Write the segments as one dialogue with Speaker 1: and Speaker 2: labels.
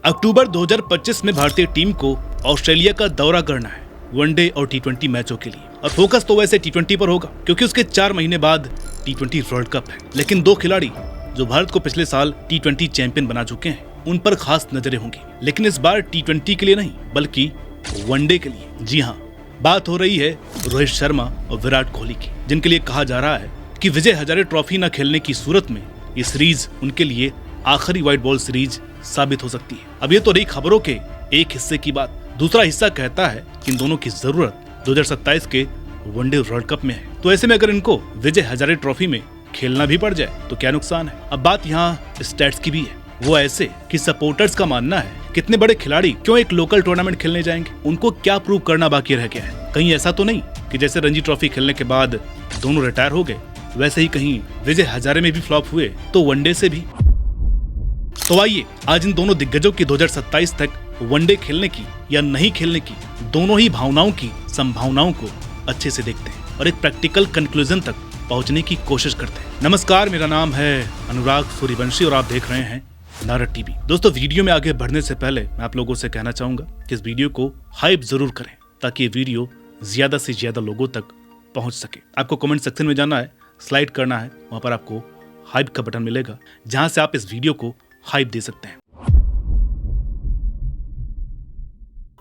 Speaker 1: अक्टूबर 2025 में भारतीय टीम को ऑस्ट्रेलिया का दौरा करना है वनडे और टी20 मैचों के लिए। और फोकस तो वैसे टी20 पर होगा क्योंकि उसके 4 महीने बाद टी20 वर्ल्ड कप है। लेकिन 2 खिलाड़ी जो भारत को पिछले साल टी20 चैंपियन बना चुके हैं, उन पर खास नजरें होंगी। लेकिन इस बार टी20 के लिए नहीं बल्कि वनडे के लिए। जी हाँ, बात हो रही है रोहित शर्मा और विराट कोहली की, जिनके लिए कहा जा रहा है कि विजय हजारे ट्रॉफी न खेलने की सूरत में ये सीरीज उनके लिए आखिरी व्हाइट बॉल सीरीज साबित हो सकती है। अब ये तो रही खबरों के एक हिस्से की बात। दूसरा हिस्सा कहता है कि इन दोनों की जरूरत 2027 के वनडे वर्ल्ड कप में है। तो ऐसे में अगर इनको विजय हजारे ट्रॉफी में खेलना भी पड़ जाए तो क्या नुकसान है। अब बात यहाँ स्टैट्स की भी है। वो ऐसे कि सपोर्टर्स का मानना है कितने बड़े खिलाड़ी क्यों एक लोकल टूर्नामेंट खेलने जाएंगे, उनको क्या प्रूव करना बाकी रह गया है। कहीं ऐसा तो नहीं कि जैसे रणजी ट्रॉफी खेलने के बाद दोनों रिटायर हो गए, वैसे ही कहीं विजय हजारे में भी फ्लॉप हुए तो वनडे से भी। तो आइए आज इन दोनों दिग्गजों की 2027 तक वनडे खेलने की या नहीं खेलने की दोनों ही भावनाओं की संभावनाओं को अच्छे से देखते हैं और एक प्रैक्टिकल कंक्लूजन तक पहुंचने की कोशिश करते हैं। नमस्कार, मेरा नाम है अनुराग सूर्यवंशी और आप देख रहे हैं नारद टीवी। दोस्तों, वीडियो में आगे बढ़ने से पहले मैं आप लोगों से कहना चाहूंगा कि इस वीडियो को हाइप जरूर करें ताकि ये वीडियो ज्यादा से ज्यादा लोगों तक पहुंच सके। आपको कमेंट सेक्शन में जाना है, स्लाइड करना है, वहां पर आपको हाइप का बटन मिलेगा जहां से आप इस वीडियो को हाइप दे सकते हैं।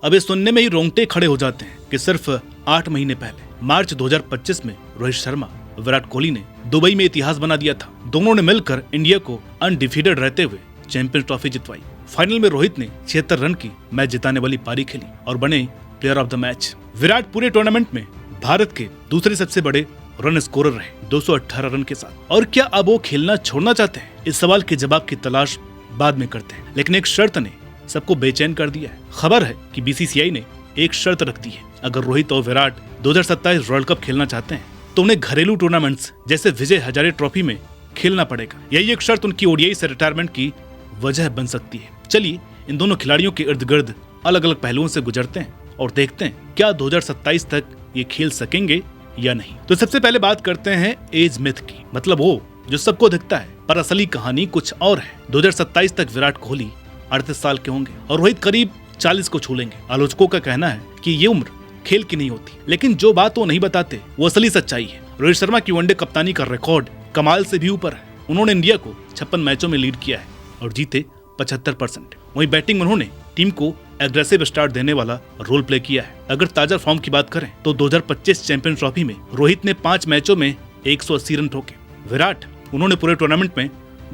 Speaker 1: अब ये सुनने में ही रोंगटे खड़े हो जाते हैं कि सिर्फ 8 महीने पहले मार्च 2025 में रोहित शर्मा और विराट कोहली ने दुबई में इतिहास बना दिया था। दोनों ने मिलकर इंडिया को अनडिफीटेड रहते हुए चैंपियंस ट्रॉफी जितवाई। फाइनल में रोहित ने 76 रन की मैच जिताने वाली पारी खेली और बने player of the match. Virat पूरे टूर्नामेंट में भारत के दूसरे सबसे बड़े रन स्कोरर रहे 218 रन के साथ। और क्या अब वो खेलना छोड़ना चाहते हैं? इस सवाल के जवाब की तलाश बाद में करते हैं, लेकिन एक शर्त ने सबको बेचैन कर दिया है। खबर है कि बीसीसीआई ने एक शर्त रख दी है, अगर रोहित और विराट 2027 वर्ल्ड कप खेलना चाहते हैं तो उन्हें घरेलू टूर्नामेंट्स जैसे विजय हजारे ट्रॉफी में खेलना पड़ेगा। यही एक शर्त उनकी ओडीआई से रिटायरमेंट की वजह बन सकती है। चलिए इन दोनों खिलाड़ियों के इर्द गिर्द अलग अलग पहलुओं से गुजरते हैं और देखते हैं क्या 2027 तक ये खेल सकेंगे या नहीं। तो सबसे पहले बात करते हैं एज मिथ की, मतलब वो जो सबको दिखता है पर असली कहानी कुछ और है। 2027 तक विराट कोहली 38 साल के होंगे और रोहित करीब 40 को छू लेंगे। आलोचकों का कहना है कि ये उम्र खेल की नहीं होती, लेकिन जो बात वो नहीं बताते वो असली सच्चाई है। रोहित शर्मा की वनडे कप्तानी का रिकॉर्ड कमाल से भी ऊपर है। उन्होंने इंडिया को 56 मैचों में लीड किया है और जीते 75%। वहीं बैटिंग में उन्होंने टीम को एग्रेसिव स्टार्ट देने वाला रोल प्ले किया है। अगर ताजा फॉर्म की बात करें तो 2025 चैंपियंस ट्रॉफी में रोहित ने 5 मैचों में 180 रन ठोके। विराट उन्होंने पूरे टूर्नामेंट में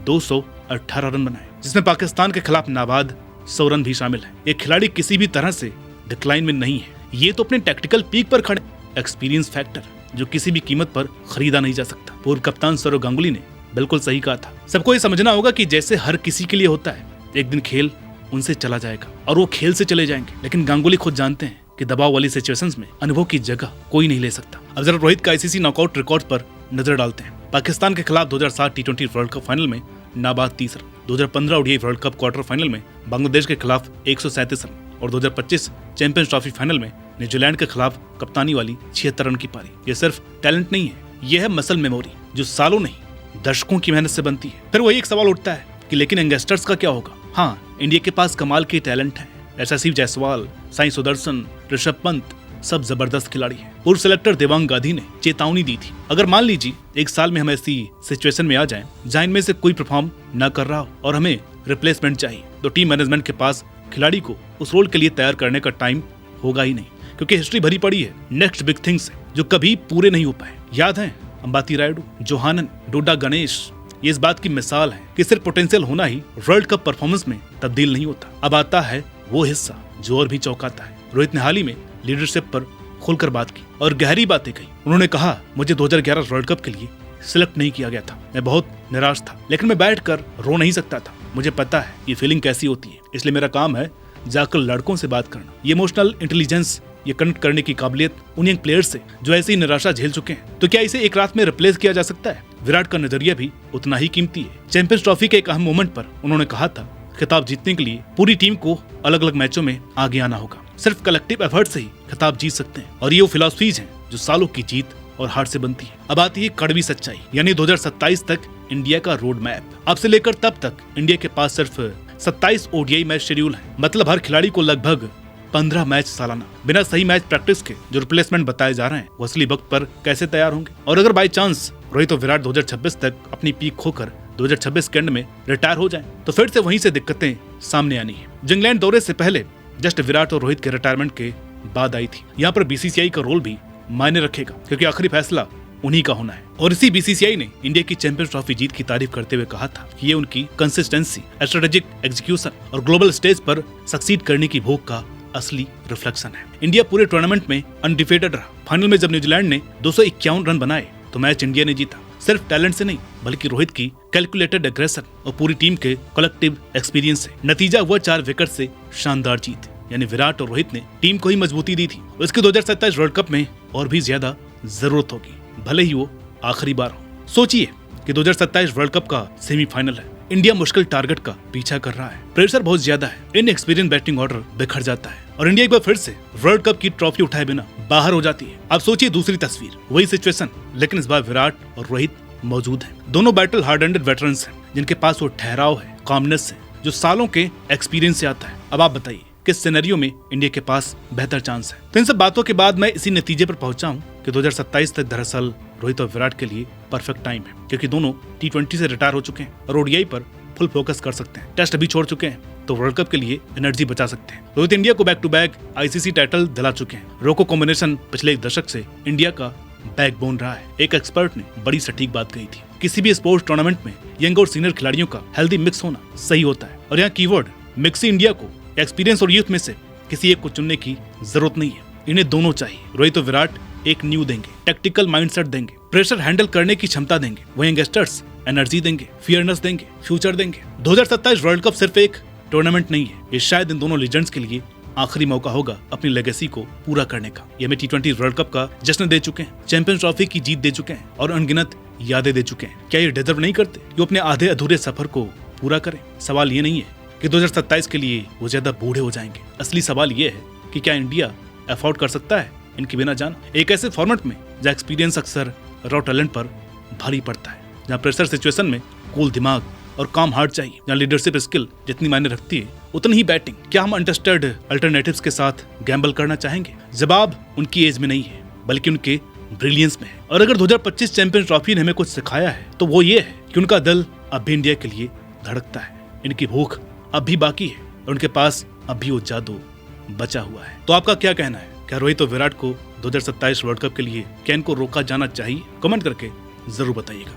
Speaker 1: 218 रन बनाए, जिसमें पाकिस्तान के खिलाफ नाबाद 100 रन भी शामिल है। ये खिलाड़ी किसी भी तरह से डिक्लाइन में नहीं है। ये तो अपने टैक्टिकल पीक पर खड़े। एक्सपीरियंस फैक्टर जो किसी भी कीमत पर खरीदा नहीं जा सकता। पूर्व कप्तान सौरव गांगुली ने बिल्कुल सही कहा था। सबको ये समझना होगा कि जैसे हर किसी के लिए होता है, एक दिन खेल उनसे चला जाएगा और वो खेल से चले जाएंगे। लेकिन गांगुली खुद जानते हैं कि दबाव वाली सिचुएशंस में अनुभव की जगह कोई नहीं ले सकता। अब जरा रोहित का आईसीसी नॉकआउट रिकॉर्ड पर नजर डालते हैं। पाकिस्तान के खिलाफ 2007 टी20 वर्ल्ड कप फाइनल में नाबाद 30 run, 2015 ODI world cup quarter final में बांग्लादेश के खिलाफ 137 रन और 2025 चैंपियंस ट्रॉफी फाइनल में न्यूजीलैंड के खिलाफ कप्तानी वाली 76 रन की पारी। ये सिर्फ टैलेंट नहीं है, यह है मसल मेमोरी जो सालों नहीं दशकों की मेहनत से बनती है। फिर वही एक सवाल उठता है कि लेकिन यंगस्टर्स का क्या होगा? हाँ, इंडिया के पास कमाल के टैलेंट है। यशस्वी जायसवाल, साई सुदर्शन, ऋषभ पंत सब जबरदस्त खिलाड़ी हैं। पूर्व सेलेक्टर देवांग गांधी ने चेतावनी दी थी, अगर मान लीजिए एक साल में हम ऐसी सिचुएशन में आ जाएं जहां इनमें से कोई परफॉर्म न कर रहा हो और हमें रिप्लेसमेंट चाहिए, तो टीम मैनेजमेंट के पास खिलाड़ी को उस रोल के लिए तैयार करने का टाइम होगा ही नहीं, क्योंकि हिस्ट्री भरी पड़ी है नेक्स्ट बिग थिंग्स जो कभी पूरे नहीं हो पाए। याद है अंबाती रायडू, जोहानन, डोडा गणेश। ये इस बात की मिसाल है कि सिर्फ पोटेंशियल होना ही वर्ल्ड कप परफॉर्मेंस में तब्दील नहीं होता। अब आता है वो हिस्सा जो और भी चौंकाता है। रोहित ने हाल ही में लीडरशिप पर खुलकर बात की और गहरी बातें कही। उन्होंने कहा, मुझे 2011 वर्ल्ड कप के लिए सिलेक्ट नहीं किया गया था, मैं बहुत निराश था, लेकिन मैं बैठकर रो नहीं सकता था। मुझे पता है ये फीलिंग कैसी होती है, इसलिए मेरा काम है जाकर लड़कों से बात करना। ये इमोशनल इंटेलिजेंस, ये कनेक्ट करने की काबिलियत उन यंग प्लेयर्स से जो ऐसी निराशा झेल चुके हैं। तो क्या इसे एक रात में रिप्लेस किया जा सकता है? विराट का नजरिया भी उतना ही कीमती है। चैंपियंस ट्रॉफी के एक अहम मोमेंट पर उन्होंने कहा था, खिताब जीतने के लिए पूरी टीम को अलग अलग मैचों में आगे आना होगा। सिर्फ कलेक्टिव एफर्ट से ही खिताब जीत सकते हैं और ये वो फिलॉसफीज हैं जो सालों की जीत और हार से बनती है। अब आती है कड़वी सच्चाई, यानी 2027 तक इंडिया का रोड मैप। अब से लेकर तब तक इंडिया के पास सिर्फ 27 ओडीआई मैच शेड्यूल है, मतलब हर खिलाड़ी को लगभग 15 मैच सालाना। बिना सही मैच प्रैक्टिस के जो रिप्लेसमेंट बताए जा रहे हैं वो असली वक्त पर कैसे तैयार होंगे? और अगर बाई चांस रोहित और विराट 2026 तक अपनी पीक खोकर 2026 के एंड में रिटायर हो जाएं, तो फिर से वहीं से दिक्कतें सामने आनी है। इंग्लैंड दौरे से पहले जस्ट विराट और रोहित के रिटायरमेंट के बाद आई थी। यहाँ पर बीसीसीआई का रोल भी मायने रखेगा, क्योंकि आखिरी फैसला उन्हीं का होना है। और इसी बीसीसीआई ने इंडिया की चैंपियंस ट्रॉफी जीत की तारीफ करते हुए कहा था कि ये उनकी कंसिस्टेंसी, स्ट्रेटेजिक एग्जीक्यूशन और ग्लोबल स्टेज पर सक्सीड करने की भूख का असली रिफ्लेक्शन है। इंडिया पूरे टूर्नामेंट में अनडिफीटेड रहा। फाइनल में जब न्यूजीलैंड ने 251 रन बनाए तो मैच इंडिया ने जीता, सिर्फ टैलेंट से नहीं बल्कि रोहित की कैलकुलेटेड एग्रेशन और पूरी टीम के कलेक्टिव एक्सपीरियंस से। नतीजा हुआ 4 विकेट से शानदार जीत, यानी विराट और रोहित ने टीम को ही मजबूती दी थी। उसके 2027 वर्ल्ड कप में और भी ज्यादा जरूरत होगी, भले ही वो आखिरी बार हो। सोचिए कि 2027 वर्ल्ड कप का सेमीफाइनल है, इंडिया मुश्किल टारगेट का पीछा कर रहा है, प्रेशर बहुत ज्यादा है, इनएक्सपीरियंस बैटिंग ऑर्डर बिखर जाता है और इंडिया एक बार फिर से वर्ल्ड कप की ट्रॉफी उठाए बिना बाहर हो जाती है। अब सोचिए दूसरी तस्वीर, वही सिचुएशन, लेकिन इस बार विराट और रोहित मौजूद हैं। दोनों बैटल हार्डेंड वेटरन्स हैं, जिनके पास वो ठहराव है, कामनेस है, जो सालों के एक्सपीरियंस से आता है। अब आप बताइए किस सिनेरियो में इंडिया के पास बेहतर चांस है? तो इन सब बातों के बाद मैं इसी नतीजे पर पहुंचा हूं कि 2027 तक दरअसल रोहित और विराट के लिए परफेक्ट टाइम है, क्योंकि दोनों T20 से रिटायर हो चुके हैं और ओडीआई पर फुल फोकस कर सकते हैं। टेस्ट अभी छोड़ चुके हैं तो वर्ल्ड कप के लिए एनर्जी बचा सकते हैं। रोहित इंडिया को back to back ICC title दिला चुके हैं। रोको कॉम्बिनेशन पिछले एक दशक से इंडिया का बैकबोन रहा है। एक एक्सपर्ट ने बड़ी सटीक बात कही थी, किसी भी स्पोर्ट्स टूर्नामेंट में यंग और सीनियर खिलाड़ियों का हेल्दी मिक्स होना सही होता है। और यहाँ कीवर्ड मिक्स ही इंडिया को एक्सपीरियंस और यूथ में से किसी एक को चुनने की जरूरत नहीं है, इन्हें दोनों चाहिए। रोहित और विराट एक न्यू देंगे, टैक्टिकल माइंडसेट देंगे, प्रेशर हैंडल करने की क्षमता देंगे, वहीं यंगस्टर्स एनर्जी देंगे, फियरनेस देंगे, फ्यूचर देंगे। 2027 वर्ल्ड कप सिर्फ एक टूर्नामेंट नहीं है, ये शायद इन दोनों लीजेंड्स के लिए आखिरी मौका होगा अपनी लेगेसी को पूरा करने का। ये हमें T20 वर्ल्ड कप का जश्न दे चुके हैं, चैंपियंस ट्रॉफी की जीत दे चुके हैं और अनगिनत यादें दे चुके हैं। क्या ये डिजर्व नहीं करते जो अपने आधे अधूरे सफर को पूरा करें? सवाल ये नहीं है कि 2027 के लिए वो ज्यादा बूढ़े हो जाएंगे, असली सवाल ये है कि क्या इंडिया अफोर्ड कर सकता है इनके बिना जाना, एक ऐसे फॉर्मेट में जहाँ एक्सपीरियंस अक्सर रॉ टैलेंट पर भारी पड़ता है, जहाँ प्रेशर सिचुएशन में कूल दिमाग और काम हार्ट चाहिए, जहाँ लीडरशिप स्किल जितनी मायने रखती है उतनी ही बैटिंग। क्या हम अनटेस्टेड अल्टरनेटिव्स के साथ गैम्बल करना चाहेंगे? जवाब उनकी एज में नहीं है बल्कि उनके ब्रिलियंस में है। और अगर 2025 चैंपियंस ट्रॉफी ने हमें कुछ सिखाया है तो वो ये है कि उनका दिल अब भी इंडिया के लिए धड़कता है, इनकी भूख अब भी बाकी है और उनके पास अब भी वो जादू बचा हुआ है। तो आपका क्या कहना है? क्या रोहित और विराट को 2027 वर्ल्ड कप के लिए क्या इनको रोका जाना चाहिए? कमेंट करके जरूर बताइएगा।